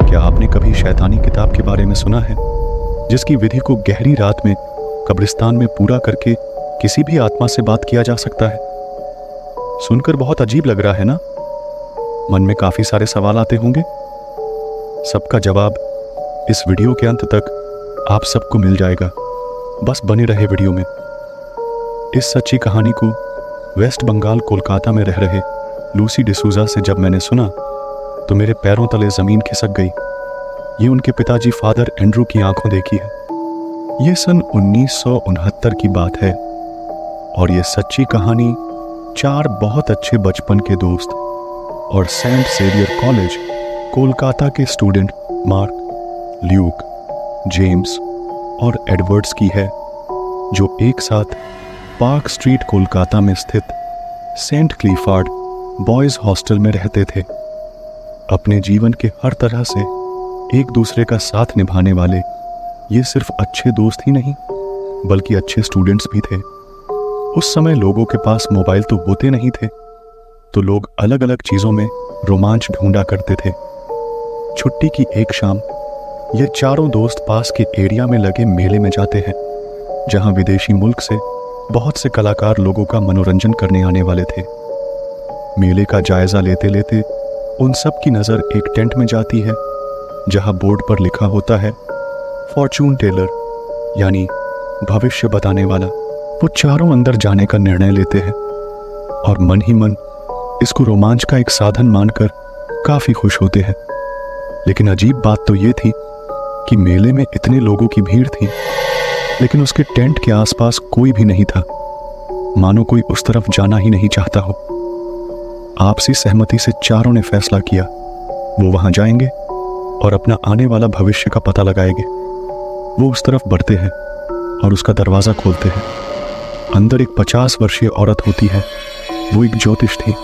क्या आपने कभी शैतानी किताब के बारे में सुना है, जिसकी विधि को गहरी रात में कब्रिस्तान में पूरा करके किसी भी आत्मा से बात किया जा सकता है? सुनकर बहुत अजीब लग रहा है ना? मन में काफी सारे सवाल आते होंगे। सबका जवाब इस वीडियो के अंत तक आप सबको मिल जाएगा। बस बने रहे वीडियो में। इस सच्ची कहानी को वेस्ट बंगाल कोलकाता में रह रहे लूसी डिसूजा से जब मैंने सुना तो मेरे पैरों तले जमीन खिसक गई। ये उनके पिताजी फादर एंड्रू की आंखों देखी है। ये सन 1969 की बात है और ये सच्ची कहानी 4 बहुत अच्छे बचपन के दोस्त और सेंट सेवियर कॉलेज कोलकाता के स्टूडेंट मार्क, ल्यूक, जेम्स और एडवर्ड्स की है, जो एक साथ पार्क स्ट्रीट कोलकाता में स्थित सेंट क्लीफार्ड बॉयज हॉस्टल में रहते थे। अपने जीवन के हर तरह से एक दूसरे का साथ निभाने वाले ये सिर्फ अच्छे दोस्त ही नहीं बल्कि अच्छे स्टूडेंट्स भी थे। उस समय लोगों के पास मोबाइल तो होते नहीं थे, तो लोग अलग अलग चीजों में रोमांच ढूंढा करते थे। छुट्टी की एक शाम ये चारों दोस्त पास के एरिया में लगे मेले में जाते हैं, जहां विदेशी मुल्क से बहुत से कलाकार लोगों का मनोरंजन करने आने वाले थे। मेले का जायजा लेते लेते उन सब की नज़र एक टेंट में जाती है, जहां बोर्ड पर लिखा होता है फॉर्चून टेलर, यानी भविष्य बताने वाला। वो चारों अंदर जाने का निर्णय लेते हैं और मन ही मन इसको रोमांच का एक साधन मानकर काफी खुश होते हैं। लेकिन अजीब बात तो ये थी कि मेले में इतने लोगों की भीड़ थी, लेकिन उसके टेंट के आसपास कोई भी नहीं था, मानो कोई उस तरफ जाना ही नहीं चाहता हो। आपसी सहमति से चारों ने फैसला किया वो वहां जाएंगे और अपना आने वाला भविष्य का पता लगाएंगे। वो उस तरफ बढ़ते हैं और उसका दरवाजा खोलते हैं। अंदर एक 50 वर्षीय औरत होती है। वो एक ज्योतिष थी।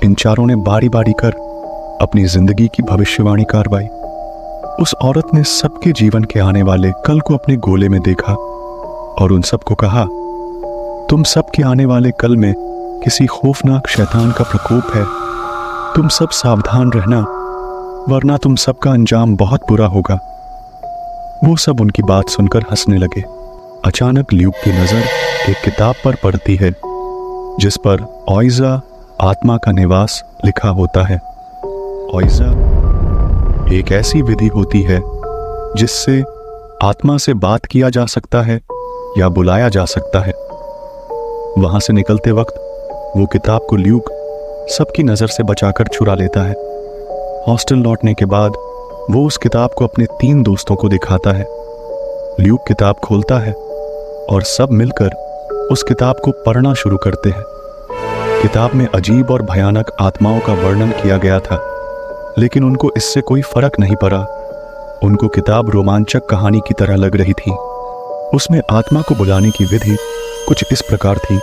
इन चारों ने बारी बारी कर अपनी जिंदगी की भविष्यवाणी करवाई। उस औरत ने सबके जीवन के आने वाले कल को अपने गोले में देखा और उन सबको कहा, तुम सबके आने वाले कल में किसी खौफनाक शैतान का प्रकोप है। तुम सब सावधान रहना, वरना तुम सबका अंजाम बहुत बुरा होगा। वो सब उनकी बात सुनकर हंसने लगे। अचानक ल्यूक की नजर एक किताब पर पड़ती है, जिस पर ओइजा आत्मा का निवास लिखा होता है। ओइजा एक ऐसी विधि होती है जिससे आत्मा से बात किया जा सकता है या बुलाया जा सकता है। वहां से निकलते वक्त वो किताब को ल्यूक सबकी नजर से बचाकर चुरा लेता है। हॉस्टल लौटने के बाद वो उस किताब को अपने 3 दोस्तों को दिखाता है। ल्यूक किताब खोलता है और सब मिलकर उस किताब को पढ़ना शुरू करते हैं। किताब में अजीब और भयानक आत्माओं का वर्णन किया गया था, लेकिन उनको इससे कोई फर्क नहीं पड़ा। उनको किताब रोमांचक कहानी की तरह लग रही थी। उसमें आत्मा को बुलाने की विधि कुछ इस प्रकार थी।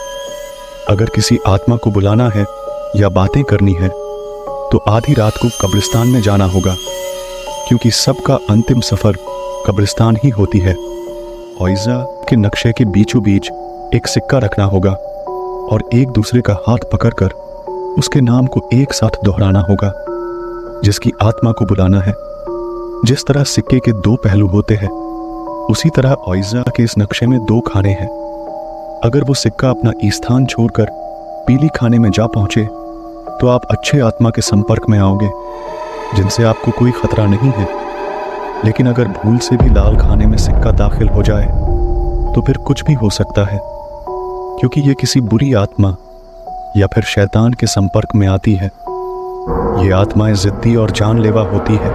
अगर किसी आत्मा को बुलाना है या बातें करनी है तो आधी रात को कब्रिस्तान में जाना होगा, क्योंकि सबका अंतिम सफर कब्रिस्तान ही होती है। ओइजा के नक्शे के बीचों बीच एक सिक्का रखना होगा और एक दूसरे का हाथ पकड़कर उसके नाम को एक साथ दोहराना होगा, जिसकी आत्मा को बुलाना है। जिस तरह सिक्के के 2 पहलू होते हैं, उसी तरह ओइजा के इस नक्शे में 2 खाने हैं। अगर वो सिक्का अपना स्थान छोड़कर पीली खाने में जा पहुंचे तो आप अच्छे आत्मा के संपर्क में आओगे, जिनसे आपको कोई खतरा नहीं है। लेकिन अगर भूल से भी लाल खाने में सिक्का दाखिल हो जाए तो फिर कुछ भी हो सकता है, क्योंकि ये किसी बुरी आत्मा या फिर शैतान के संपर्क में आती है। ये आत्माएं जिद्दी और जानलेवा होती है।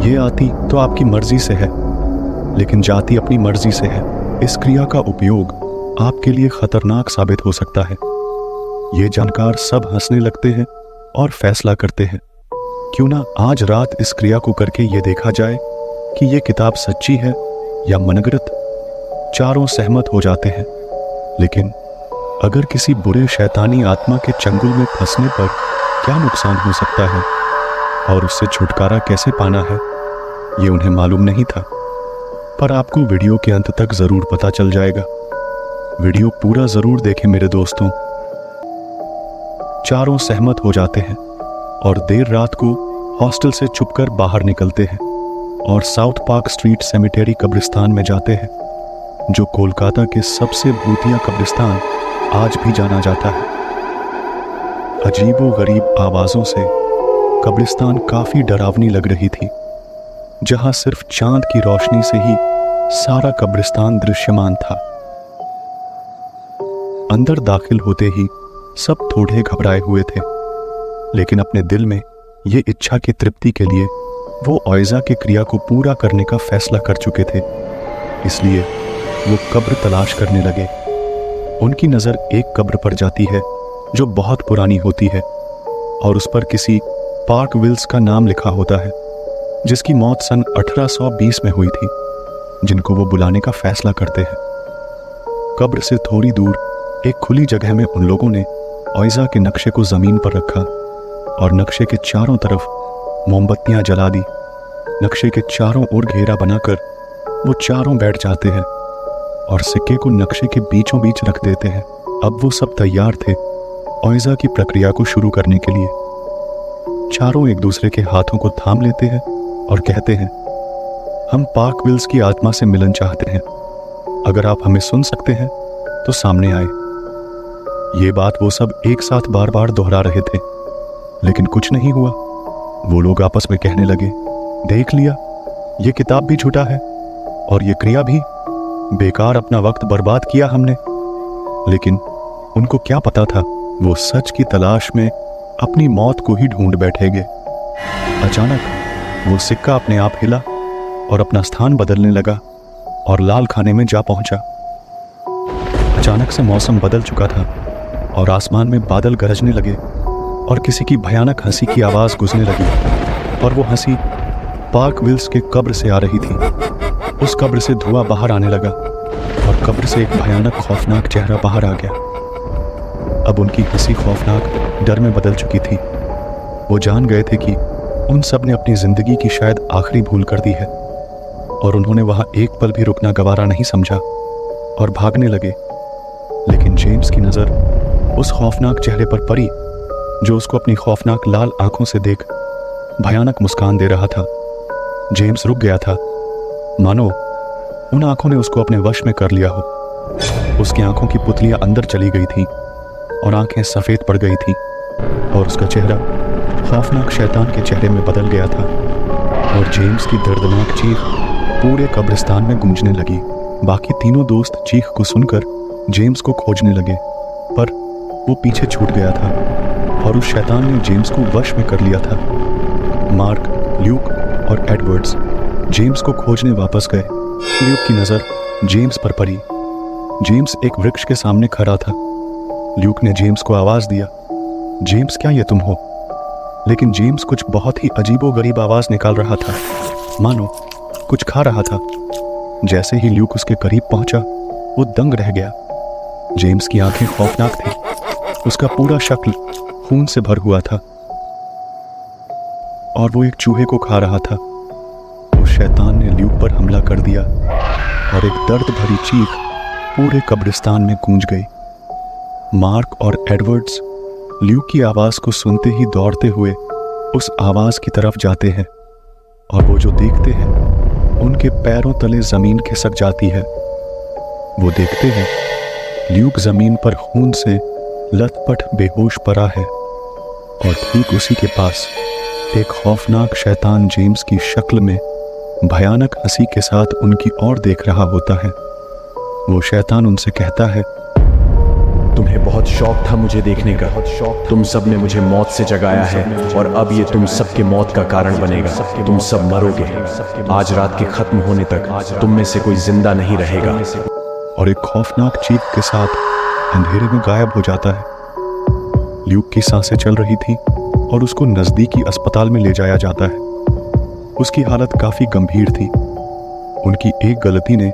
ये आती तो आपकी मर्जी से है, लेकिन जाती अपनी मर्जी से है। इस क्रिया का उपयोग आपके लिए खतरनाक साबित हो सकता है। ये जानकार सब हंसने लगते हैं और फैसला करते हैं, क्यों ना आज रात इस क्रिया को करके ये देखा जाए कि ये किताब सच्ची है या मनगढ़ंत। चारों सहमत हो जाते हैं। लेकिन अगर किसी बुरे शैतानी आत्मा के चंगुल में फंसने पर क्या नुकसान हो सकता है और उससे छुटकारा कैसे पाना है, ये उन्हें मालूम नहीं था। पर आपको वीडियो के अंत तक जरूर पता चल जाएगा। वीडियो पूरा जरूर देखें मेरे दोस्तों। चारों सहमत हो जाते हैं और देर रात को हॉस्टल से छुपकर बाहर निकलते हैं और साउथ पार्क स्ट्रीट सेमेटेरी कब्रिस्तान में जाते हैं, जो कोलकाता के सबसे भूतिया कब्रिस्तान आज भी जाना जाता है। अजीबो-गरीब आवाज़ों से कब्रिस्तान काफ़ी डरावनी लग रही थी, जहां सिर्फ चांद की रोशनी से ही सारा कब्रिस्तान दृश्यमान था। अंदर दाखिल होते ही सब थोड़े घबराए हुए थे, लेकिन अपने दिल में ये इच्छा की तृप्ति के लिए वो ऑयजा की क्रिया को पूरा करने का फैसला कर चुके थे। इसलिए वो कब्र तलाश करने लगे। उनकी नज़र एक कब्र पर जाती है जो बहुत पुरानी होती है और उस पर किसी पार्क विल्स का नाम लिखा होता है, जिसकी मौत सन 1820 में हुई थी, जिनको वो बुलाने का फैसला करते हैं। कब्र से थोड़ी दूर एक खुली जगह में उन लोगों ने ऑयजा के नक्शे को ज़मीन पर रखा और नक्शे के चारों तरफ मोमबत्तियां जला दी। नक्शे के चारों ओर घेरा बनाकर वो चारों बैठ जाते हैं और सिक्के को नक्शे के बीचों बीच रख देते हैं। अब वो सब तैयार थे ऑयजा की प्रक्रिया को शुरू करने के लिए। चारों एक दूसरे के हाथों को थाम लेते हैं और कहते हैं, हम पार्क विल्स की आत्मा से मिलन चाहते हैं। अगर आप हमें सुन सकते हैं तो सामने आए। ये बात वो सब एक साथ बार बार दोहरा रहे थे, लेकिन कुछ नहीं हुआ। वो लोग आपस में कहने लगे, देख लिया, ये किताब भी झूठा है और ये क्रिया भी। बेकार अपना वक्त बर्बाद किया हमने। लेकिन उनको क्या पता था, वो सच की तलाश में अपनी मौत को ही ढूंढ बैठेंगे। अचानक वो सिक्का अपने आप हिला और अपना स्थान बदलने लगा और लाल खाने में जा पहुंचा। अचानक से मौसम बदल चुका था और आसमान में बादल गरजने लगे और किसी की भयानक हंसी की आवाज़ गूंजने लगी, और वो हंसी पार्क विल्स के कब्र से आ रही थी। उस कब्र से धुआं बाहर आने लगा और कब्र से एक भयानक खौफनाक चेहरा बाहर आ गया। अब उनकी हंसी खौफनाक डर में बदल चुकी थी। वो जान गए थे कि उन सब ने अपनी जिंदगी की शायद आखिरी भूल कर दी है और उन्होंने वहां एक पल भी रुकना गवारा नहीं समझा और भागने लगे। लेकिन जेम्स की नज़र उस खौफनाक चेहरे पर पड़ी, जो उसको अपनी खौफनाक लाल आंखों से देख भयानक मुस्कान दे रहा था। जेम्स रुक गया था, मानो उन आंखों ने उसको अपने वश में कर लिया हो। उसकी आंखों की पुतलियां अंदर चली गई थी और आंखें सफ़ेद पड़ गई थी और उसका चेहरा खौफनाक शैतान के चेहरे में बदल गया था। और जेम्स की दर्दनाक चीख पूरे कब्रिस्तान में गूंजने लगी। बाकी तीनों दोस्त चीख को सुनकर जेम्स को खोजने लगे, पर वो पीछे छूट गया था और उस शैतान ने जेम्स को वश में कर लिया था। मार्क, ल्यूक और एडवर्ड्स जेम्स को खोजने वापस गए। ल्यूक की नज़र जेम्स पर पड़ी। जेम्स एक वृक्ष के सामने खड़ा था। ल्यूक ने जेम्स को आवाज़ दिया, जेम्स क्या ये तुम हो? लेकिन जेम्स कुछ बहुत ही अजीबोगरीब आवाज़ निकाल रहा था, मानो कुछ खा रहा था। जैसे ही ल्यूक उसके करीब पहुंचा, वो दंग रह गया। जेम्स की आंखें खौफनाक थी। उसका पूरा शक्ल खून से भर हुआ था और वो एक चूहे को खा रहा था। उस शैतान ने ल्यूक पर हमला कर दिया और एक दर्द भरी चीख पूरे कब्रिस्तान में गूंज गई। मार्क और एडवर्ड्स ल्यूक की आवाज़ को सुनते ही दौड़ते हुए उस आवाज़ की तरफ जाते हैं और वो जो देखते हैं उनके पैरों तले ज़मीन खिसक जाती है। वो देखते हैं ल्यूक ज़मीन पर खून से लथपथ बेहोश पड़ा है और ठीक उसी के पास एक खौफनाक शैतान जेम्स की शक्ल में भयानक हंसी के साथ उनकी ओर देख रहा होता है। वो शैतान उनसे कहता है, तुम्हें बहुत शौक था मुझे देखने का। तुम सब ने मुझे मौत से जगाया है और अब ये तुम सबके मौत का कारण बनेगा। तुम सब मरोगे। आज रात के खत्म होने तक तुम में से कोई जिंदा नहीं रहेगा। और एक खौफनाक चीख के साथ अंधेरे में गायब हो जाता है। ल्यूक की सांसें चल रही थी और उसको नज़दीकी अस्पताल में ले जाया जाता है। उसकी हालत काफ़ी गंभीर थी। उनकी एक गलती ने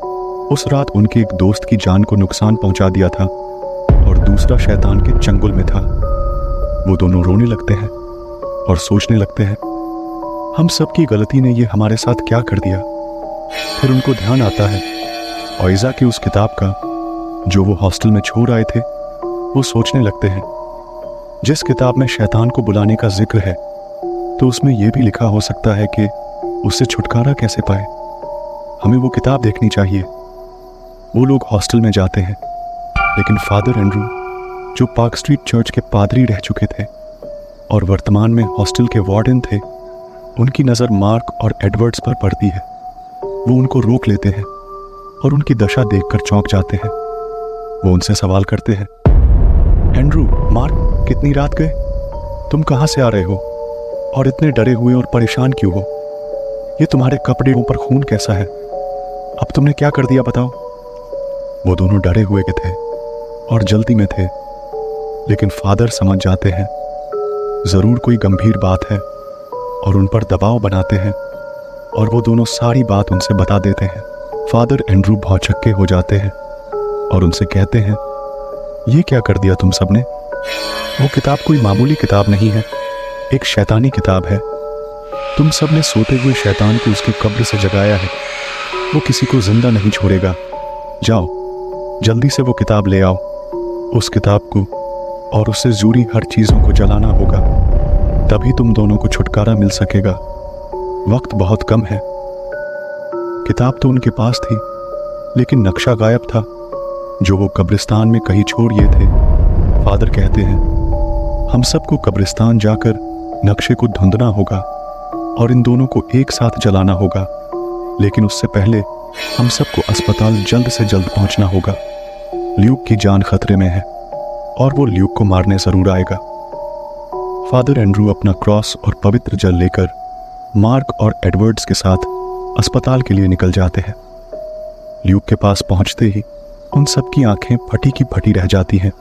उस रात उनके एक दोस्त की जान को नुकसान पहुंचा दिया था और दूसरा शैतान के चंगुल में था। वो दोनों रोने लगते हैं और सोचने लगते हैं, हम सब की गलती ने ये हमारे साथ क्या कर दिया। फिर उनको ध्यान आता है ऑयजा की उस किताब का जो वो हॉस्टल में छोड़ आए थे। वो सोचने लगते हैं, जिस किताब में शैतान को बुलाने का जिक्र है, तो उसमें यह भी लिखा हो सकता है कि उससे छुटकारा कैसे पाए। हमें वो किताब देखनी चाहिए। वो लोग हॉस्टल में जाते हैं, लेकिन फादर एंड्रू, जो पार्क स्ट्रीट चर्च के पादरी रह चुके थे और वर्तमान में हॉस्टल के वार्डन थे, उनकी नज़र मार्क और एडवर्ड्स पर पड़ती है। वो उनको रोक लेते हैं और उनकी दशा देखकर चौंक जाते हैं। वो उनसे सवाल करते हैं, एंड्रू, मार्क, कितनी रात गए? तुम कहाँ से आ रहे हो और इतने डरे हुए और परेशान क्यों हो? ये तुम्हारे कपड़ों पर खून कैसा है? अब तुमने क्या कर दिया, बताओ। वो दोनों डरे हुए के थे और जल्दी में थे, लेकिन फादर समझ जाते हैं जरूर कोई गंभीर बात है और उन पर दबाव बनाते हैं और वो दोनों सारी बात उनसे बता देते हैं। फादर एंड्रू भौचक्के हो जाते हैं और उनसे कहते हैं, ये क्या कर दिया तुम सबने? वो किताब कोई मामूली किताब नहीं है, एक शैतानी किताब है। तुम सबने सोते हुए शैतान को उसकी कब्र से जगाया है। वो किसी को जिंदा नहीं छोड़ेगा। जाओ, जल्दी से वो किताब ले आओ। उस किताब को और उससे जुड़ी हर चीज़ों को जलाना होगा, तभी तुम दोनों को छुटकारा मिल सकेगा। वक्त बहुत कम है। किताब तो उनके पास थी, लेकिन नक्शा गायब था, जो वो कब्रिस्तान में कहीं छोड़ ये थे। फादर कहते हैं, हम सबको कब्रिस्तान जाकर नक्शे को ढूंढना होगा और इन दोनों को एक साथ जलाना होगा, लेकिन उससे पहले हम सबको अस्पताल जल्द से जल्द पहुंचना होगा। ल्यूक की जान खतरे में है और वो ल्यूक को मारने जरूर आएगा। फादर एंड्रू अपना क्रॉस और पवित्र जल लेकर मार्क और एडवर्ड्स के साथ अस्पताल के लिए निकल जाते हैं। ल्यूक के पास पहुंचते ही उन सबकी आंखें फटी की फटी रह जाती हैं।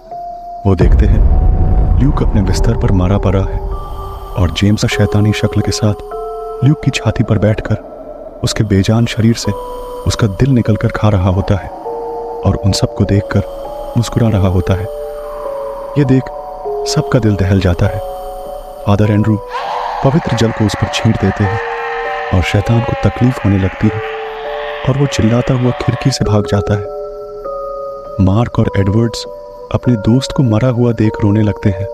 वो देखते हैं ल्यूक अपने बिस्तर पर मारा पड़ा है और जेम्स शैतानी शक्ल के साथ ल्यूक की छाती पर बैठकर उसके बेजान शरीर से उसका दिल निकलकर खा रहा होता है और उन सबको देखकर मुस्कुरा रहा होता है। ये देख सबका दिल दहल जाता है। फादर एंड्रू पवित्र जल को उस पर छींट देते हैं और शैतान को तकलीफ होने लगती है और वो चिल्लाता हुआ खिड़की से भाग जाता है। मार्क और एडवर्ड्स अपने दोस्त को मरा हुआ देख रोने लगते हैं।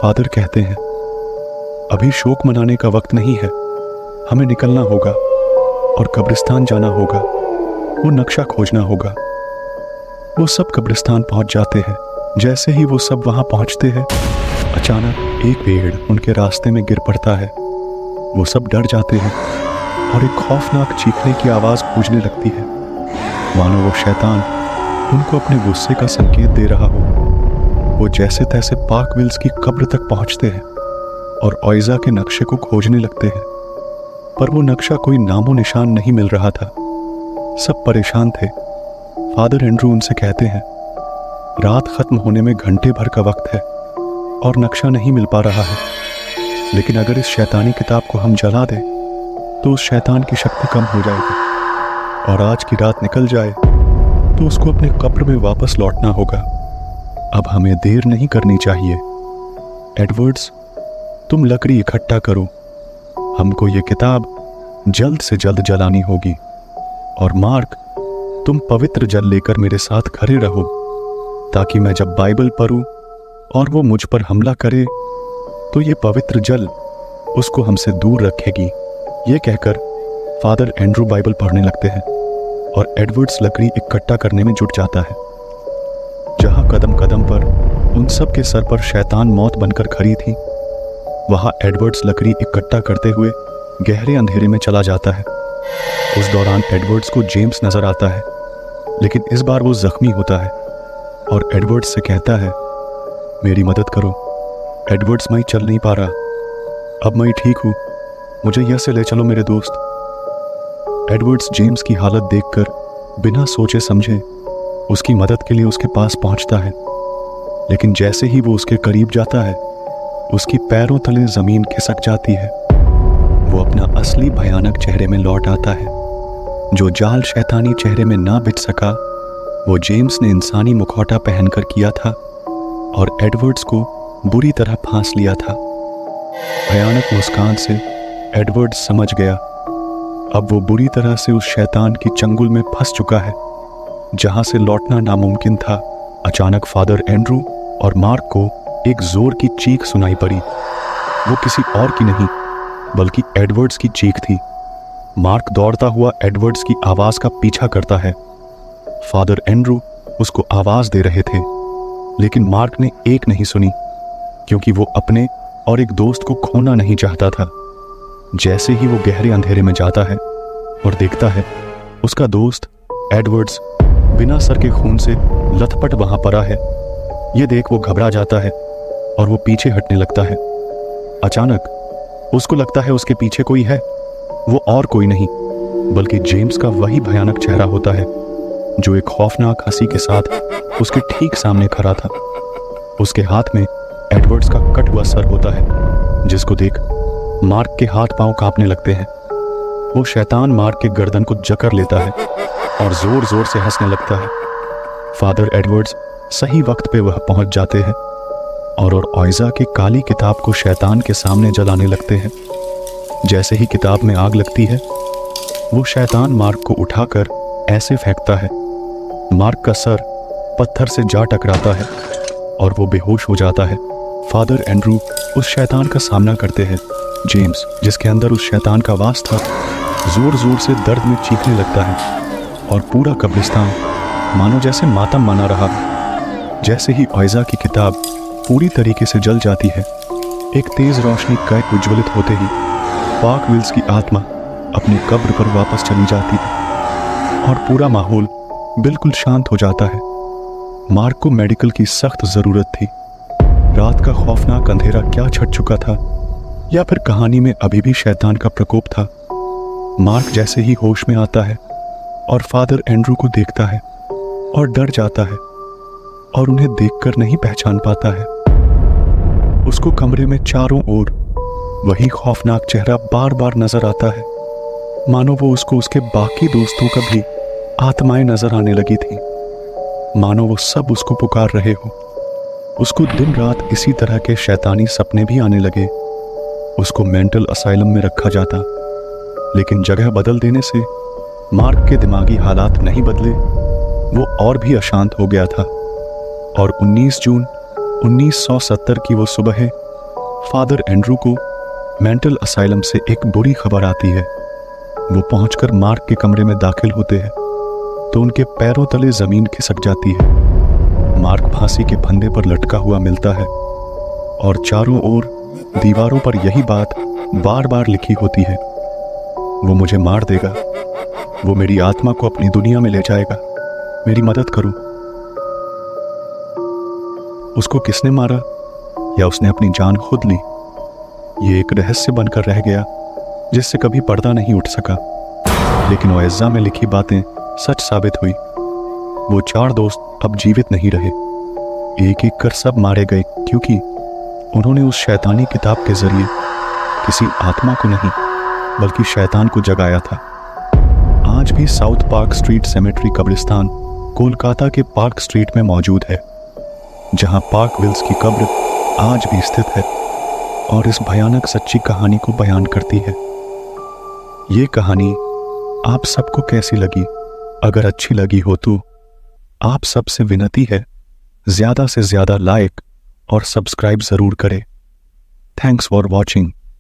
फादर कहते हैं, अभी शोक मनाने का वक्त नहीं है, हमें निकलना होगा और कब्रिस्तान जाना होगा, वो नक्शा खोजना होगा। वो सब कब्रिस्तान पहुंच जाते हैं। जैसे ही वो सब वहां पहुंचते हैं, अचानक एक पेड़ उनके रास्ते में गिर पड़ता है। वो सब डर जाते हैं और एक खौफनाक चीखने की आवाज गूंजने लगती है, मानो वो शैतान उनको अपने गुस्से का संकेत दे रहा हो। वो जैसे तैसे पार्क विल्स की कब्र तक पहुंचते हैं और ओइजा के नक्शे को खोजने लगते हैं, पर वो नक्शा कोई नामो निशान नहीं मिल रहा था। सब परेशान थे। फादर एंड्रू उनसे कहते हैं, रात खत्म होने में घंटे भर का वक्त है और नक्शा नहीं मिल पा रहा है, लेकिन अगर इस शैतानी किताब को हम जला दें तो उस शैतान की शक्ति कम हो जाएगी और आज की रात निकल जाए तो उसको अपने कब्र में वापस लौटना होगा। अब हमें देर नहीं करनी चाहिए। एडवर्ड्स, तुम लकड़ी इकट्ठा करो, हमको ये किताब जल्द से जल्द जलानी होगी। और मार्क, तुम पवित्र जल लेकर मेरे साथ खड़े रहो, ताकि मैं जब बाइबल पढूं और वो मुझ पर हमला करे तो ये पवित्र जल उसको हमसे दूर रखेगी। ये कहकर फादर एंड्रू बाइबल पढ़ने लगते हैं और एडवर्ड्स लकड़ी इकट्ठा करने में जुट जाता है। जहां कदम कदम पर उन सब के सर पर शैतान मौत बनकर खड़ी थी, वहां एडवर्ड्स लकड़ी इकट्ठा करते हुए गहरे अंधेरे में चला जाता है। उस दौरान एडवर्ड्स को जेम्स नजर आता है, लेकिन इस बार वो जख्मी होता है और एडवर्ड्स से कहता है, मेरी मदद करो। एडवर्ड्स, मैं चल नहीं पा रहा, अब मैं ठीक हूँ, मुझे यहाँ से ले चलो मेरे दोस्त। एडवर्ड्स जेम्स की हालत देखकर बिना सोचे समझे उसकी मदद के लिए उसके पास पहुंचता है, लेकिन जैसे ही वो उसके करीब जाता है, उसकी पैरों तले जमीन खिसक जाती है। वो अपना असली भयानक चेहरे में लौट आता है। जो जाल शैतानी चेहरे में ना बिछ सका, वो जेम्स ने इंसानी मुखौटा पहनकर किया था और एडवर्ड्स को बुरी तरह फांस लिया था। भयानक मुस्कान से एडवर्ड्स समझ गया, अब वो बुरी तरह से उस शैतान की चंगुल में फंस चुका है, जहां से लौटना नामुमकिन था। अचानक फादर एंड्रू और मार्क को एक जोर की चीख सुनाई पड़ी। वो किसी और की नहीं, बल्कि एडवर्ड्स की चीख थी। मार्क दौड़ता हुआ एडवर्ड्स की आवाज का पीछा करता है। फादर एंड्रू उसको आवाज दे रहे थे, लेकिन मार्क ने एक नहीं सुनी, क्योंकि वो अपने और एक दोस्त को खोना नहीं चाहता था। जैसे ही वो गहरे अंधेरे में जाता है और देखता है उसका दोस्त एडवर्ड्स बिना सर के खून से लथपथ वहां पड़ा है, ये देख वो घबरा जाता है और वो पीछे हटने लगता है। अचानक उसको लगता है उसके पीछे कोई है। वो और कोई नहीं बल्कि जेम्स का वही भयानक चेहरा होता है जो एक खौफनाक हंसी के साथ उसके ठीक सामने खड़ा था। उसके हाथ में एडवर्ड्स का कट हुआ सर होता है, जिसको देख मार्क के हाथ पांव कांपने लगते हैं। वो शैतान मार्क के गर्दन को जकड़ लेता है और जोर जोर से हंसने लगता है। फादर एडवर्ड्स सही वक्त पे वह पहुंच जाते हैं और ओइजा की काली किताब को शैतान के सामने जलाने लगते हैं। जैसे ही किताब में आग लगती है, वो शैतान मार्क को उठाकर ऐसे फेंकता है। मार्क का सर पत्थर से जा टकराता है और वो बेहोश हो जाता है। फादर एंड्रू उस शैतान का सामना करते हैं। जेम्स, जिसके अंदर उस शैतान का वास था, जोर जोर से दर्द में चीखने लगता है और पूरा कब्रिस्तान मानो जैसे मातम मना रहा। जैसे ही ओइजा की किताब पूरी तरीके से जल जाती है, एक तेज रोशनी का उज्ज्वलित होते ही पार्क विल्स की आत्मा अपनी कब्र पर वापस चली जाती है और पूरा माहौल बिल्कुल शांत हो जाता है। मार्क को मेडिकल की सख्त जरूरत थी। रात का खौफनाक अंधेरा क्या छट चुका था, या फिर कहानी में अभी भी शैतान का प्रकोप था। मार्क जैसे ही होश में आता है और फादर एंड्रू को देखता है और डर जाता है और उन्हें देखकर नहीं पहचान पाता है। उसको कमरे में चारों ओर वही खौफनाक चेहरा बार बार नजर आता है, मानो वो उसको उसके बाकी दोस्तों का भी आत्माएं नजर आने लगी थी, मानो वो सब उसको पुकार रहे हो। उसको दिन रात इसी तरह के शैतानी सपने भी आने लगे। उसको मेंटल असाइलम में रखा जाता, लेकिन जगह बदल देने से मार्क के दिमागी हालात नहीं बदले। वो और भी अशांत हो गया था और 19 जून 1970 की वो सुबह फादर एंड्रू को मेंटल असाइलम से एक बुरी खबर आती है। वो पहुंचकर मार्क के कमरे में दाखिल होते हैं तो उनके पैरों तले जमीन खिसक जाती है। मार्क फांसी के फंदे पर लटका हुआ मिलता है और चारों ओर दीवारों पर यही बात बार बार लिखी होती है, वो मुझे मार देगा, वो मेरी आत्मा को अपनी दुनिया में ले जाएगा, मेरी मदद करो। उसको किसने मारा या उसने अपनी जान खुद ली, ये एक रहस्य बनकर रह गया जिससे कभी पर्दा नहीं उठ सका। लेकिन ओइजा में लिखी बातें सच साबित हुई। वो 4 दोस्त अब जीवित नहीं रहे, एक एक कर सब मारे गए, क्योंकि उन्होंने उस शैतानी किताब के जरिए किसी आत्मा को नहीं बल्कि शैतान को जगाया था। आज भी साउथ पार्क स्ट्रीट सेमेट्री कब्रिस्तान कोलकाता के पार्क स्ट्रीट में मौजूद है, जहां पार्क विल्स की कब्र आज भी स्थित है और इस भयानक सच्ची कहानी को बयान करती है। ये कहानी आप सबको कैसी लगी? अगर अच्छी लगी हो तो आप सबसे विनती है, ज्यादा से ज्यादा लाइक और सब्सक्राइब जरूर करें। Thanks for watching.